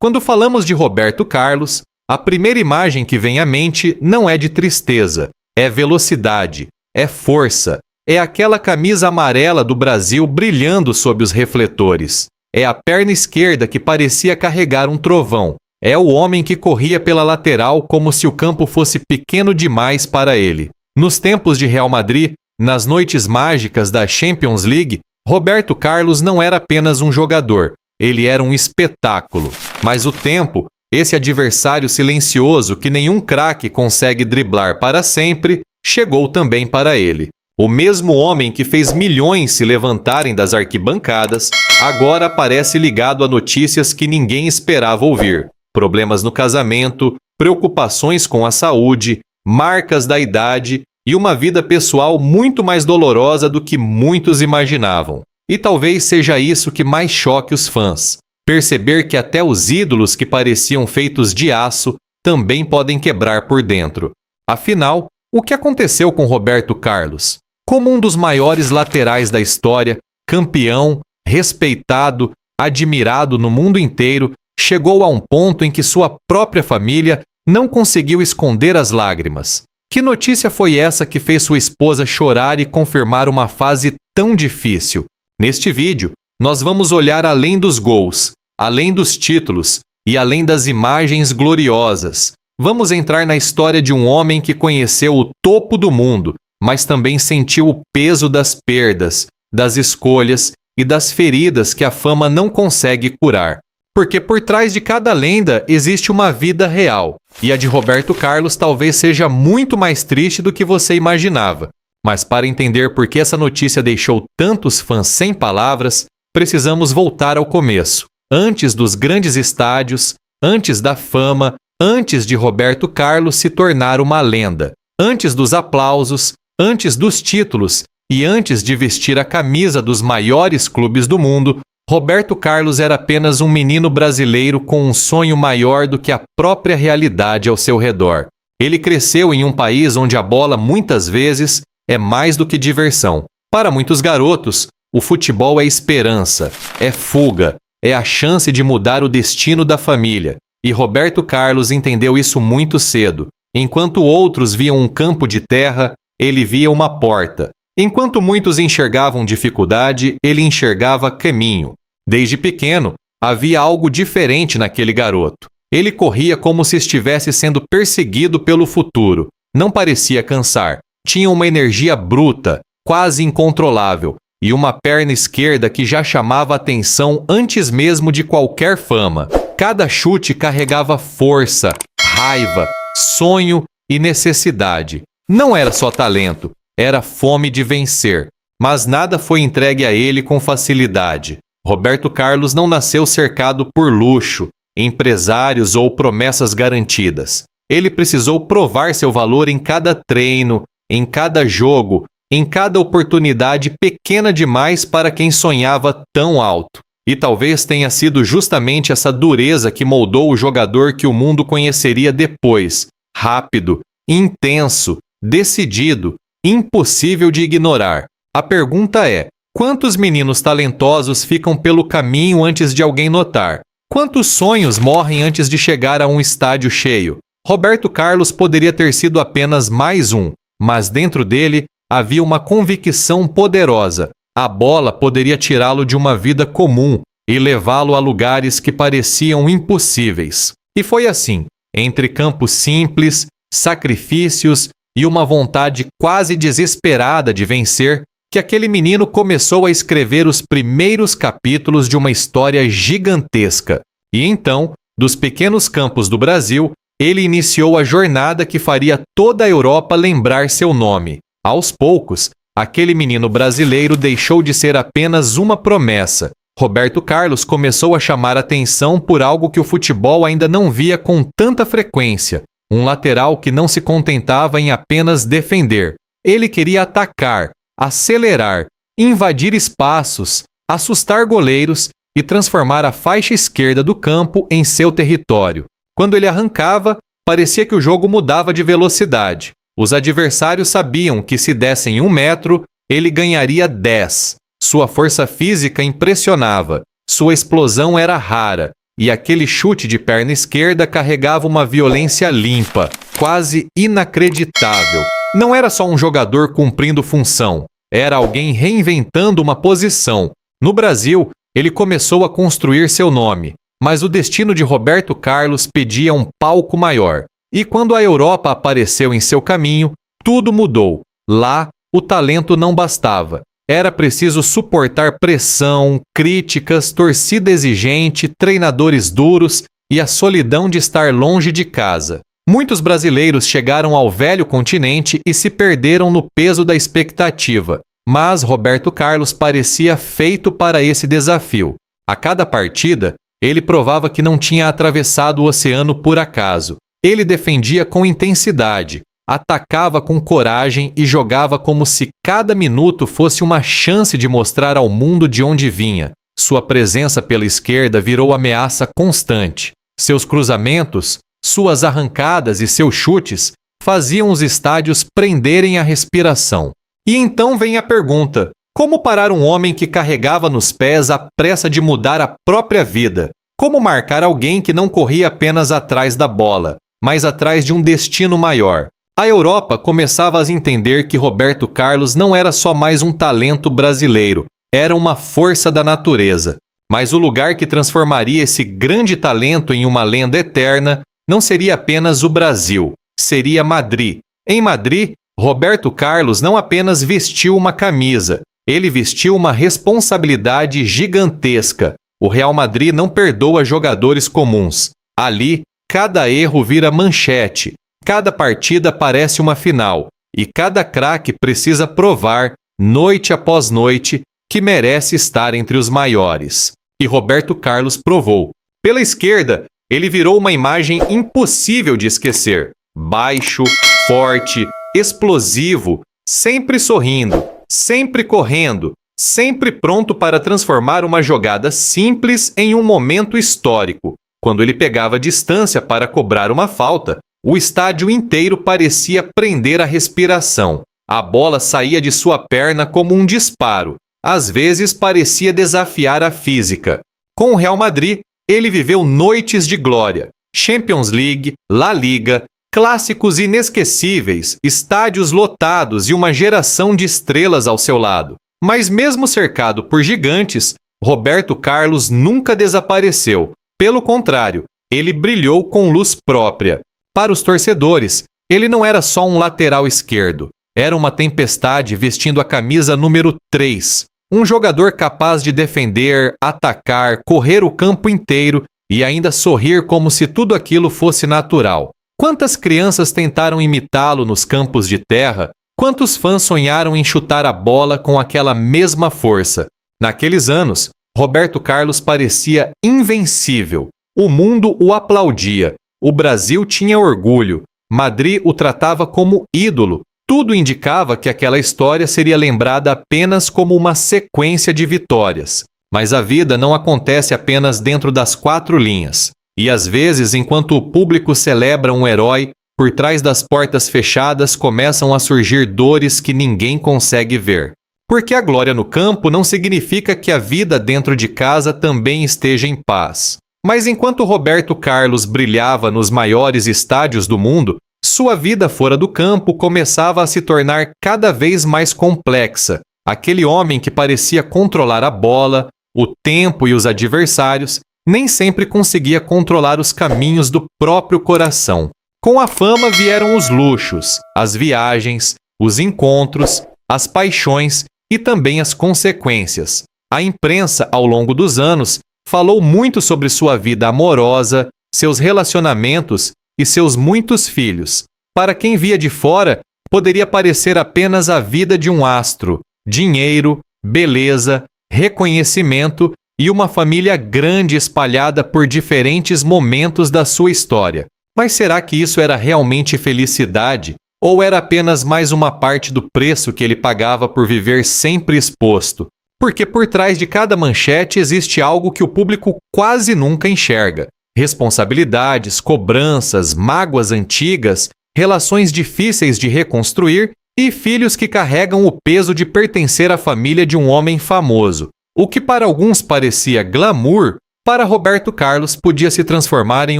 Quando falamos de Roberto Carlos, a primeira imagem que vem à mente não é de tristeza, é velocidade, é força, é aquela camisa amarela do Brasil brilhando sob os refletores. É a perna esquerda que parecia carregar um trovão. É o homem que corria pela lateral como se o campo fosse pequeno demais para ele. Nos tempos de Real Madrid, nas noites mágicas da Champions League, Roberto Carlos não era apenas um jogador, ele era um espetáculo. Mas o tempo, esse adversário silencioso que nenhum craque consegue driblar para sempre, chegou também para ele. O mesmo homem que fez milhões se levantarem das arquibancadas, agora aparece ligado a notícias que ninguém esperava ouvir. Problemas no casamento, preocupações com a saúde, marcas da idade e uma vida pessoal muito mais dolorosa do que muitos imaginavam. E talvez seja isso que mais choque os fãs. Perceber que até os ídolos que pareciam feitos de aço também podem quebrar por dentro. Afinal, o que aconteceu com Roberto Carlos? Como um dos maiores laterais da história, campeão, respeitado, admirado no mundo inteiro, chegou a um ponto em que sua própria família não conseguiu esconder as lágrimas. Que notícia foi essa que fez sua esposa chorar e confirmar uma fase tão difícil? Neste vídeo, nós vamos olhar além dos gols, além dos títulos e além das imagens gloriosas. Vamos entrar na história de um homem que conheceu o topo do mundo, mas também sentiu o peso das perdas, das escolhas e das feridas que a fama não consegue curar. Porque por trás de cada lenda existe uma vida real, e a de Roberto Carlos talvez seja muito mais triste do que você imaginava. Mas para entender por que essa notícia deixou tantos fãs sem palavras, precisamos voltar ao começo. Antes dos grandes estádios, antes da fama, antes de Roberto Carlos se tornar uma lenda, antes dos aplausos, antes dos títulos e antes de vestir a camisa dos maiores clubes do mundo, Roberto Carlos era apenas um menino brasileiro com um sonho maior do que a própria realidade ao seu redor. Ele cresceu em um país onde a bola muitas vezes é mais do que diversão. Para muitos garotos, o futebol é esperança, é fuga, é a chance de mudar o destino da família. E Roberto Carlos entendeu isso muito cedo. Enquanto outros viam um campo de terra, ele via uma porta. Enquanto muitos enxergavam dificuldade, ele enxergava caminho. Desde pequeno, havia algo diferente naquele garoto. Ele corria como se estivesse sendo perseguido pelo futuro. Não parecia cansar. Tinha uma energia bruta, quase incontrolável, e uma perna esquerda que já chamava atenção antes mesmo de qualquer fama. Cada chute carregava força, raiva, sonho e necessidade. Não era só talento, era fome de vencer. Mas nada foi entregue a ele com facilidade. Roberto Carlos não nasceu cercado por luxo, empresários ou promessas garantidas. Ele precisou provar seu valor em cada treino, em cada jogo, em cada oportunidade pequena demais para quem sonhava tão alto. E talvez tenha sido justamente essa dureza que moldou o jogador que o mundo conheceria depois. Rápido, intenso, decidido, impossível de ignorar. A pergunta é: quantos meninos talentosos ficam pelo caminho antes de alguém notar? Quantos sonhos morrem antes de chegar a um estádio cheio? Roberto Carlos poderia ter sido apenas mais um, mas dentro dele havia uma convicção poderosa. A bola poderia tirá-lo de uma vida comum e levá-lo a lugares que pareciam impossíveis. E foi assim, entre campos simples, sacrifícios e uma vontade quase desesperada de vencer, que aquele menino começou a escrever os primeiros capítulos de uma história gigantesca. E então, dos pequenos campos do Brasil, ele iniciou a jornada que faria toda a Europa lembrar seu nome. Aos poucos, aquele menino brasileiro deixou de ser apenas uma promessa. Roberto Carlos começou a chamar atenção por algo que o futebol ainda não via com tanta frequência. Um lateral que não se contentava em apenas defender. Ele queria atacar, acelerar, invadir espaços, assustar goleiros e transformar a faixa esquerda do campo em seu território. Quando ele arrancava, parecia que o jogo mudava de velocidade. Os adversários sabiam que se dessem 1 metro, ele ganharia 10. Sua força física impressionava, sua explosão era rara, e aquele chute de perna esquerda carregava uma violência limpa, quase inacreditável. Não era só um jogador cumprindo função, era alguém reinventando uma posição. No Brasil, ele começou a construir seu nome, mas o destino de Roberto Carlos pedia um palco maior. E quando a Europa apareceu em seu caminho, tudo mudou. Lá, o talento não bastava. Era preciso suportar pressão, críticas, torcida exigente, treinadores duros e a solidão de estar longe de casa. Muitos brasileiros chegaram ao velho continente e se perderam no peso da expectativa. Mas Roberto Carlos parecia feito para esse desafio. A cada partida, ele provava que não tinha atravessado o oceano por acaso. Ele defendia com intensidade, atacava com coragem e jogava como se cada minuto fosse uma chance de mostrar ao mundo de onde vinha. Sua presença pela esquerda virou ameaça constante. Seus cruzamentos, suas arrancadas e seus chutes faziam os estádios prenderem a respiração. E então vem a pergunta: como parar um homem que carregava nos pés a pressa de mudar a própria vida? Como marcar alguém que não corria apenas atrás da bola, mas atrás de um destino maior? A Europa começava a entender que Roberto Carlos não era só mais um talento brasileiro, era uma força da natureza. Mas o lugar que transformaria esse grande talento em uma lenda eterna não seria apenas o Brasil, seria Madrid. Em Madrid, Roberto Carlos não apenas vestiu uma camisa, ele vestiu uma responsabilidade gigantesca. O Real Madrid não perdoa jogadores comuns. Ali, cada erro vira manchete. Cada partida parece uma final, e cada craque precisa provar, noite após noite, que merece estar entre os maiores. E Roberto Carlos provou. Pela esquerda, ele virou uma imagem impossível de esquecer. Baixo, forte, explosivo, sempre sorrindo, sempre correndo, sempre pronto para transformar uma jogada simples em um momento histórico. Quando ele pegava distância para cobrar uma falta, o estádio inteiro parecia prender a respiração. A bola saía de sua perna como um disparo. Às vezes parecia desafiar a física. Com o Real Madrid, ele viveu noites de glória. Champions League, La Liga, clássicos inesquecíveis, estádios lotados e uma geração de estrelas ao seu lado. Mas mesmo cercado por gigantes, Roberto Carlos nunca desapareceu. Pelo contrário, ele brilhou com luz própria. Para os torcedores, ele não era só um lateral esquerdo. Era uma tempestade vestindo a camisa número 3. Um jogador capaz de defender, atacar, correr o campo inteiro e ainda sorrir como se tudo aquilo fosse natural. Quantas crianças tentaram imitá-lo nos campos de terra? Quantos fãs sonharam em chutar a bola com aquela mesma força? Naqueles anos, Roberto Carlos parecia invencível. O mundo o aplaudia. O Brasil tinha orgulho. Madrid o tratava como ídolo. Tudo indicava que aquela história seria lembrada apenas como uma sequência de vitórias. Mas a vida não acontece apenas dentro das 4 linhas. E às vezes, enquanto o público celebra um herói, por trás das portas fechadas começam a surgir dores que ninguém consegue ver. Porque a glória no campo não significa que a vida dentro de casa também esteja em paz. Mas enquanto Roberto Carlos brilhava nos maiores estádios do mundo, sua vida fora do campo começava a se tornar cada vez mais complexa. Aquele homem que parecia controlar a bola, o tempo e os adversários, nem sempre conseguia controlar os caminhos do próprio coração. Com a fama vieram os luxos, as viagens, os encontros, as paixões e também as consequências. A imprensa, ao longo dos anos, falou muito sobre sua vida amorosa, seus relacionamentos e seus muitos filhos. Para quem via de fora, poderia parecer apenas a vida de um astro, dinheiro, beleza, reconhecimento e uma família grande espalhada por diferentes momentos da sua história. Mas será que isso era realmente felicidade? Ou era apenas mais uma parte do preço que ele pagava por viver sempre exposto? Porque por trás de cada manchete existe algo que o público quase nunca enxerga. Responsabilidades, cobranças, mágoas antigas, relações difíceis de reconstruir e filhos que carregam o peso de pertencer à família de um homem famoso. O que para alguns parecia glamour, Para Roberto Carlos, podia se transformar em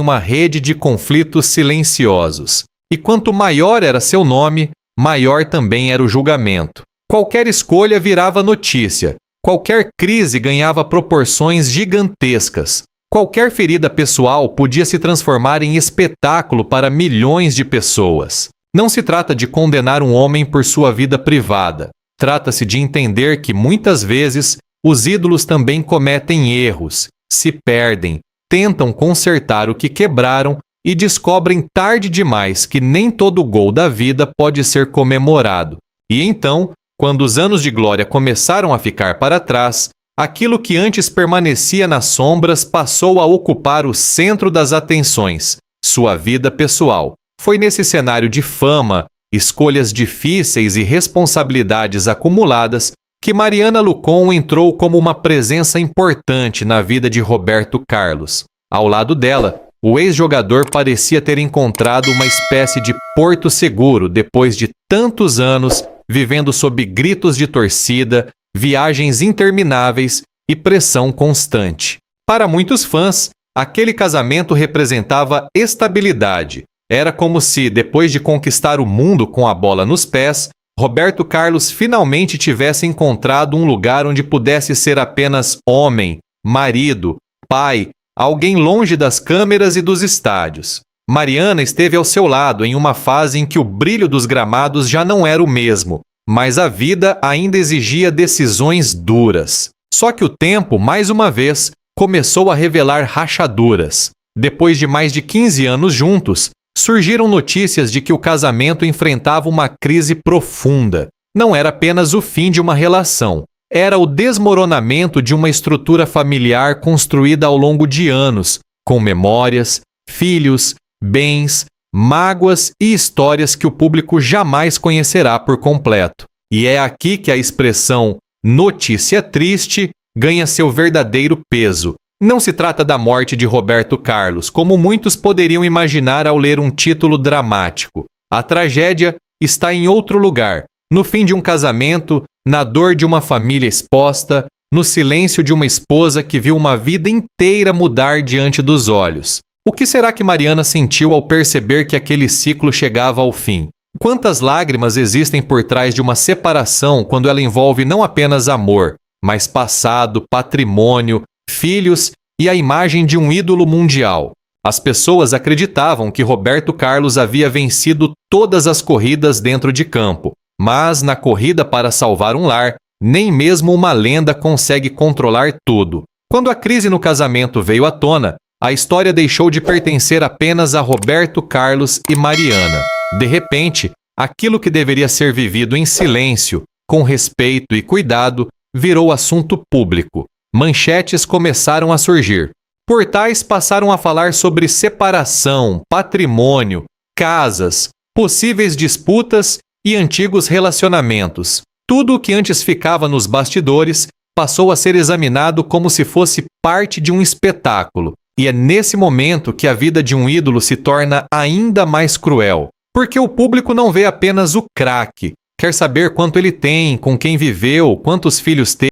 uma rede de conflitos silenciosos. E quanto maior era seu nome, maior também era o julgamento. Qualquer escolha virava notícia. Qualquer crise ganhava proporções gigantescas. Qualquer ferida pessoal podia se transformar em espetáculo para milhões de pessoas. Não se trata de condenar um homem por sua vida privada. Trata-se de entender que, muitas vezes, os ídolos também cometem erros, se perdem, tentam consertar o que quebraram e descobrem tarde demais que nem todo gol da vida pode ser comemorado. E então, quando os anos de glória começaram a ficar para trás, aquilo que antes permanecia nas sombras passou a ocupar o centro das atenções, sua vida pessoal. Foi nesse cenário de fama, escolhas difíceis e responsabilidades acumuladas que Mariana Lucon entrou como uma presença importante na vida de Roberto Carlos. Ao lado dela, o ex-jogador parecia ter encontrado uma espécie de porto seguro depois de tantos anos vivendo sob gritos de torcida, viagens intermináveis e pressão constante. Para muitos fãs, aquele casamento representava estabilidade. Era como se, depois de conquistar o mundo com a bola nos pés, Roberto Carlos finalmente tivesse encontrado um lugar onde pudesse ser apenas homem, marido, pai, alguém longe das câmeras e dos estádios. Mariana esteve ao seu lado em uma fase em que o brilho dos gramados já não era o mesmo, mas a vida ainda exigia decisões duras. Só que o tempo, mais uma vez, começou a revelar rachaduras. Depois de mais de 15 anos juntos, surgiram notícias de que o casamento enfrentava uma crise profunda. Não era apenas o fim de uma relação, era o desmoronamento de uma estrutura familiar construída ao longo de anos, com memórias, filhos, bens, mágoas e histórias que o público jamais conhecerá por completo. E é aqui que a expressão notícia triste ganha seu verdadeiro peso. Não se trata da morte de Roberto Carlos, como muitos poderiam imaginar ao ler um título dramático. A tragédia está em outro lugar, no fim de um casamento, na dor de uma família exposta, no silêncio de uma esposa que viu uma vida inteira mudar diante dos olhos. O que será que Mariana sentiu ao perceber que aquele ciclo chegava ao fim? Quantas lágrimas existem por trás de uma separação quando ela envolve não apenas amor, mas passado, patrimônio, filhos e a imagem de um ídolo mundial? As pessoas acreditavam que Roberto Carlos havia vencido todas as corridas dentro de campo, mas na corrida para salvar um lar, nem mesmo uma lenda consegue controlar tudo. Quando a crise no casamento veio à tona, a história deixou de pertencer apenas a Roberto Carlos e Mariana. De repente, aquilo que deveria ser vivido em silêncio, com respeito e cuidado, virou assunto público. Manchetes começaram a surgir. Portais passaram a falar sobre separação, patrimônio, casas, possíveis disputas e antigos relacionamentos. Tudo o que antes ficava nos bastidores passou a ser examinado como se fosse parte de um espetáculo. E é nesse momento que a vida de um ídolo se torna ainda mais cruel. Porque o público não vê apenas o craque, quer saber quanto ele tem, com quem viveu, quantos filhos teve.